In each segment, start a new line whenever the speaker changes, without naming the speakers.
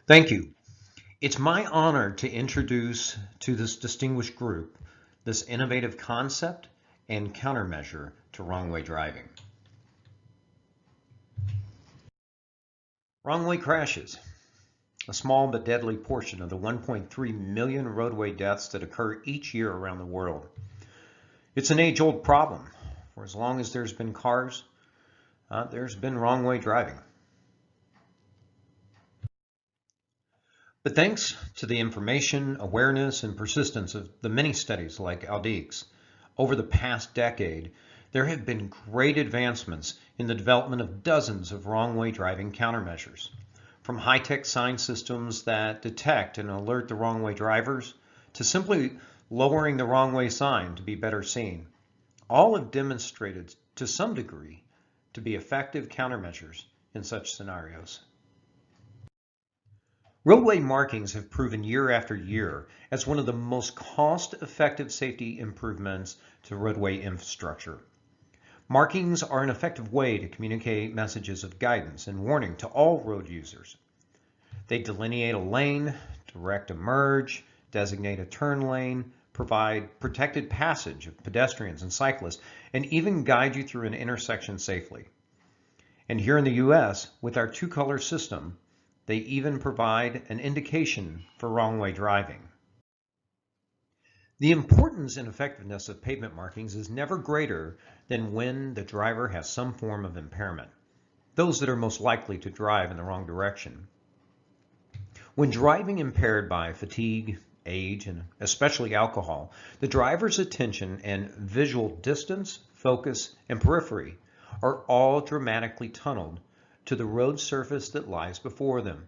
Thank you. It's my honor to introduce to this distinguished group this innovative concept and countermeasure to wrong-way driving. Wrong-way crashes, a small but deadly portion of the 1.3 million roadway deaths that occur each year around the world. It's an age-old problem. For as long as there's been cars, there's been wrong-way driving. But thanks to the information, awareness, and persistence of the many studies like LaneAlert2x, over the past decade, there have been great advancements in the development of dozens of wrong-way driving countermeasures. From high-tech sign systems that detect and alert the wrong-way drivers, to simply lowering the wrong-way sign to be better seen, all have demonstrated to some degree to be effective countermeasures in such scenarios. Roadway markings have proven year after year as one of the most cost-effective safety improvements to roadway infrastructure. Markings are an effective way to communicate messages of guidance and warning to all road users. They delineate a lane, direct a merge, designate a turn lane, provide protected passage of pedestrians and cyclists, and even guide you through an intersection safely. And here in the US, with our two-color system, they even provide an indication for wrong-way driving. The importance and effectiveness of pavement markings is never greater than when the driver has some form of impairment, those that are most likely to drive in the wrong direction. When driving impaired by fatigue, age, and especially alcohol, the driver's attention and visual distance, focus, and periphery are all dramatically tunneled to the road surface that lies before them.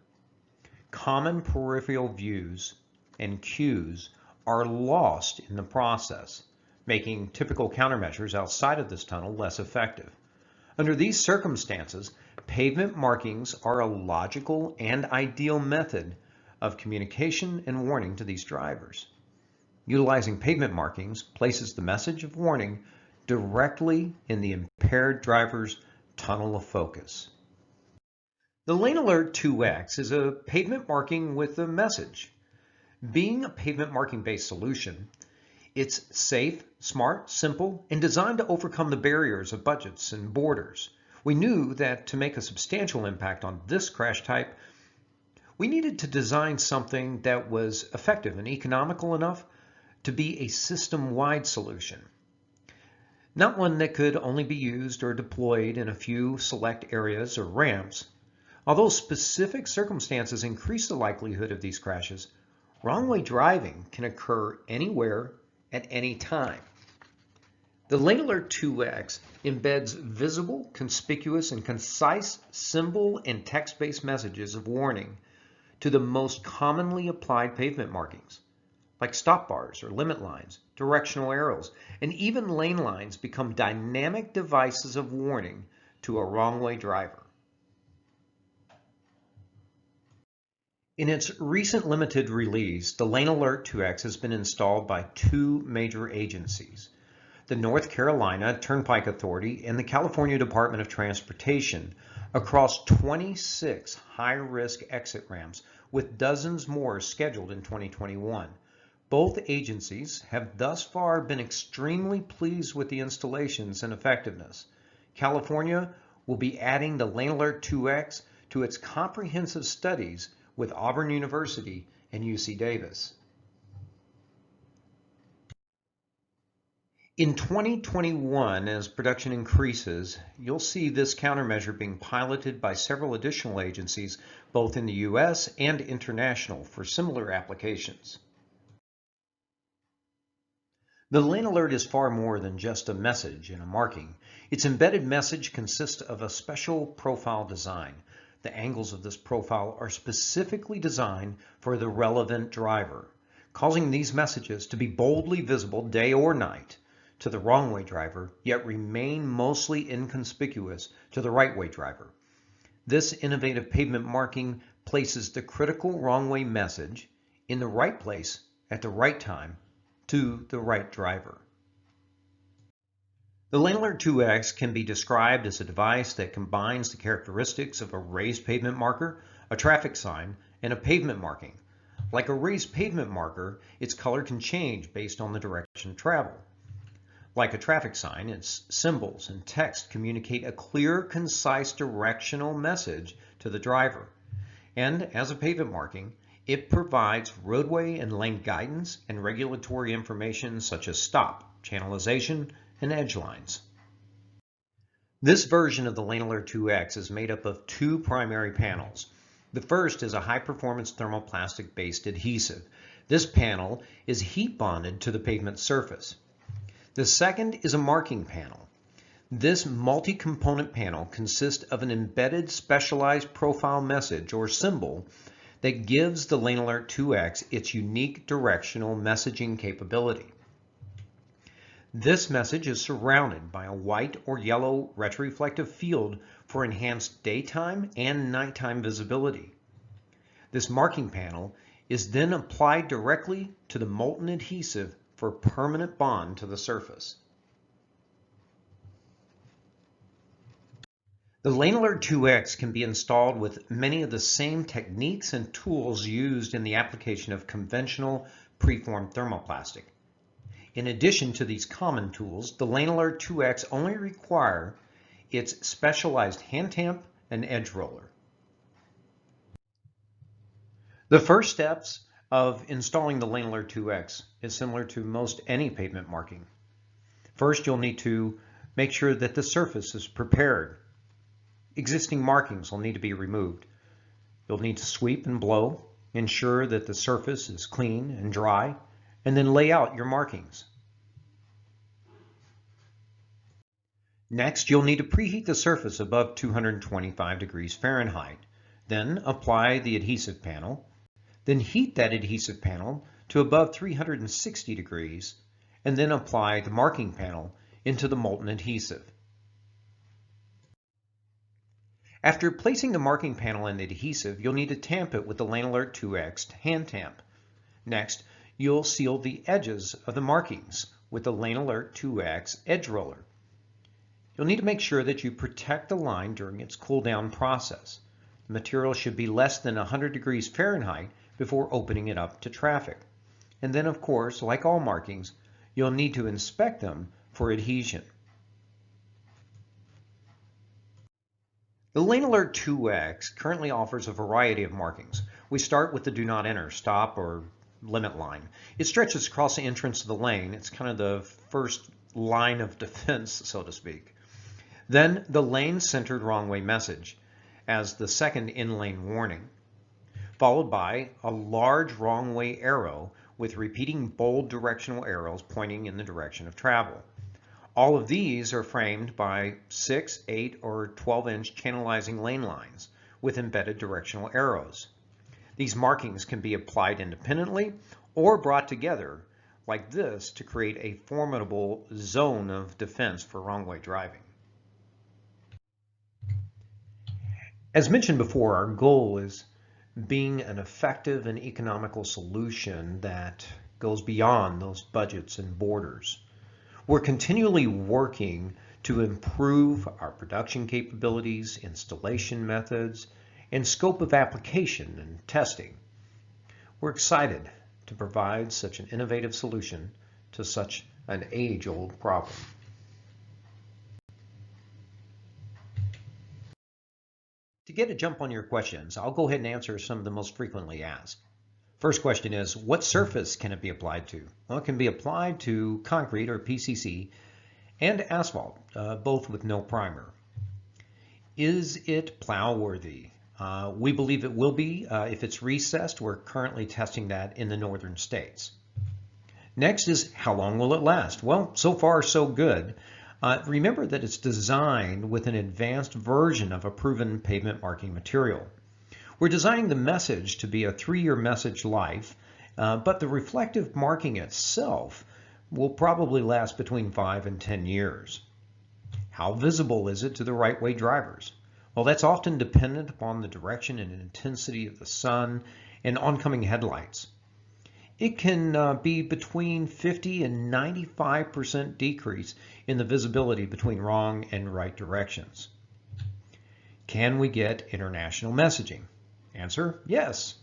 Common peripheral views and cues are lost in the process, making typical countermeasures outside of this tunnel less effective. Under these circumstances, pavement markings are a logical and ideal method of communication and warning to these drivers. Utilizing pavement markings places the message of warning directly in the impaired driver's tunnel of focus. The LaneAlert2x is a pavement marking with a message. Being a pavement marking based solution, it's safe, smart, simple, and designed to overcome the barriers of budgets and borders. We knew that to make a substantial impact on this crash type, we needed to design something that was effective and economical enough to be a system-wide solution. Not one that could only be used or deployed in a few select areas or ramps. Although specific circumstances increase the likelihood of these crashes, wrong-way driving can occur anywhere at any time. The LaneAlert2x embeds visible, conspicuous, and concise symbol and text-based messages of warning to the most commonly applied pavement markings, like stop bars or limit lines, directional arrows, and even lane lines become dynamic devices of warning to a wrong-way driver. In its recent limited release, the LaneAlert2x has been installed by two major agencies, the North Carolina Turnpike Authority and the California Department of Transportation, across 26 high-risk exit ramps, with dozens more scheduled in 2021. Both agencies have thus far been extremely pleased with the installations and effectiveness. California will be adding the LaneAlert2x to its comprehensive studies with Auburn University and UC Davis. In 2021, as production increases, you'll see this countermeasure being piloted by several additional agencies, both in the US and international, for similar applications. The LaneAlert is far more than just a message and a marking. Its embedded message consists of a special profile design. The angles of this profile are specifically designed for the relevant driver, causing these messages to be boldly visible day or night to the wrong-way driver, yet remain mostly inconspicuous to the right-way driver. This innovative pavement marking places the critical wrong-way message in the right place at the right time to the right driver. The LaneAlert2x can be described as a device that combines the characteristics of a raised pavement marker, a traffic sign, and a pavement marking. Like a raised pavement marker, its color can change based on the direction of travel. Like a traffic sign, its symbols and text communicate a clear, concise directional message to the driver. And as a pavement marking, it provides roadway and lane guidance and regulatory information such as stop, channelization, and edge lines. This version of the LaneAlert2x is made up of two primary panels. The first is a high-performance thermoplastic-based adhesive. This panel is heat bonded to the pavement surface. The second is a marking panel. This multi-component panel consists of an embedded specialized profile message or symbol that gives the LaneAlert2x its unique directional messaging capability. This message is surrounded by a white or yellow retroreflective field for enhanced daytime and nighttime visibility. This marking panel is then applied directly to the molten adhesive for permanent bond to the surface. The LaneAlert2x can be installed with many of the same techniques and tools used in the application of conventional preformed thermoplastic. In addition to these common tools, the LaneAlert2x only require its specialized hand tamp and edge roller. The first steps of installing the LaneAlert2x is similar to most any pavement marking. First, you'll need to make sure that the surface is prepared. Existing markings will need to be removed. You'll need to sweep and blow, ensure that the surface is clean and dry, and then lay out your markings. Next, you'll need to preheat the surface above 225 degrees Fahrenheit. Then apply the adhesive panel. Then heat that adhesive panel to above 360 degrees, and then apply the marking panel into the molten adhesive. After placing the marking panel in the adhesive, you'll need to tamp it with the LaneAlert2x hand tamp. Next, you'll seal the edges of the markings with the LaneAlert2x edge roller. You'll need to make sure that you protect the line during its cool down process. The material should be less than 100 degrees Fahrenheit before opening it up to traffic. And then, of course, like all markings, you'll need to inspect them for adhesion. The LaneAlert2x currently offers a variety of markings. We start with the do not enter, stop, or limit line. It stretches across the entrance of the lane. It's kind of the first line of defense, so to speak. Then the lane-centered wrong way message as the second in-lane warning, followed by a large wrong way arrow with repeating bold directional arrows pointing in the direction of travel. All of these are framed by 6, 8, or 12-inch channelizing lane lines with embedded directional arrows. These markings can be applied independently or brought together like this to create a formidable zone of defense for wrong-way driving. As mentioned before, our goal is being an effective and economical solution that goes beyond those budgets and borders. We're continually working to improve our production capabilities, installation methods, and scope of application and testing. We're excited to provide such an innovative solution to such an age-old problem. To get a jump on your questions, I'll go ahead and answer some of the most frequently asked. First question is, what surface can it be applied to? Well, it can be applied to concrete or PCC and asphalt, both with no primer. Is it plow worthy? We believe it will be if it's recessed. We're currently testing that in the northern states. Next is, how long will it last? Well, so far so good. Remember that it's designed with an advanced version of a proven pavement marking material. We're designing the message to be a 3-year message life, but the reflective marking itself will probably last between 5 and 10 years. How visible is it to the right-way drivers? Well, that's often dependent upon the direction and intensity of the sun and oncoming headlights. It can be between 50 and 95% decrease in the visibility between wrong and right directions. Can we get international messaging? Answer, yes.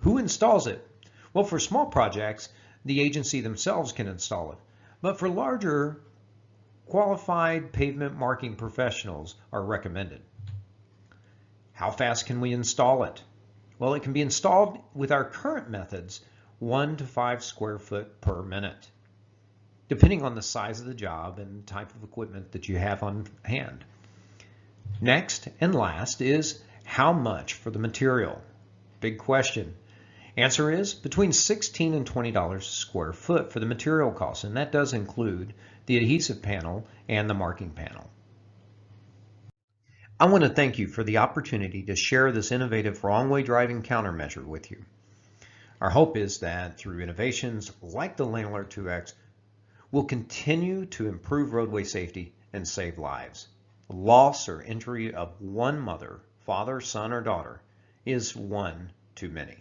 Who installs it? Well, for small projects, the agency themselves can install it. But for larger, qualified pavement marking professionals are recommended. How fast can we install it? Well, it can be installed with our current methods, 1 to 5 square foot per minute, depending on the size of the job and type of equipment that you have on hand. Next and last is how much for the material? Big question. Answer is between $16 and $20 a square foot for the material costs, and that does include the adhesive panel and the marking panel. I want to thank you for the opportunity to share this innovative wrong-way driving countermeasure with you. Our hope is that through innovations like the LaneAlert2x, we'll continue to improve roadway safety and save lives. The loss or injury of one mother, father, son, or daughter is one too many.